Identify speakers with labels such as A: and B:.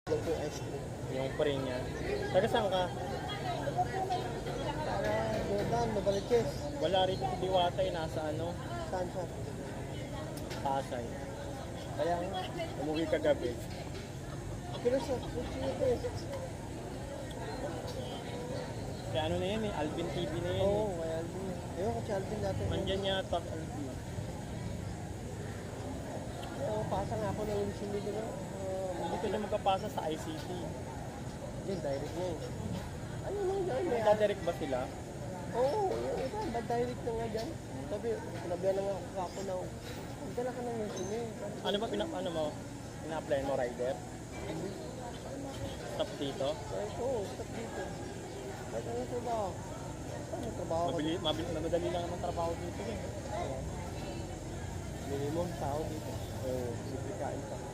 A: Lang po ice cream.
B: Yung pre niya. Taga saan ka?
A: Para Jordan, Novaliches.
B: Wala rito si Diwata eh. Nasa ano?
A: Saan siya?
B: Pasay.
A: Kaya nga.
B: Umuwi kagabi.
A: Pero sa sushi ito eh.
B: Kaya ano na yan eh. Alvin TV na yan
A: Oo,
B: eh.
A: kaya Alvin. Ewan ko si Alvin natin.
B: Nandyan yata Alvin.
A: Oo, pasa nga ako ng Lucio dito na.
B: Hindi ka na magkapasa sa ICT.
A: Yun, direct niya eh. Ano nang dyan?
B: Nagdadirect ba sila?
A: Oo, yung iba, ba't direct na nga dyan? Sabi, sinabihan na nga ako na, magdala ka ng Lucio eh.
B: Ano ba ano mo? Ina-apply mo rider? Stop dito?
A: Sabi ko, stop dito. Ba't ano ito ba? Ano trabaho ko?
B: Madali lang ang trabaho dito eh.
A: Minimum tao dito. Oo, libre kain pa.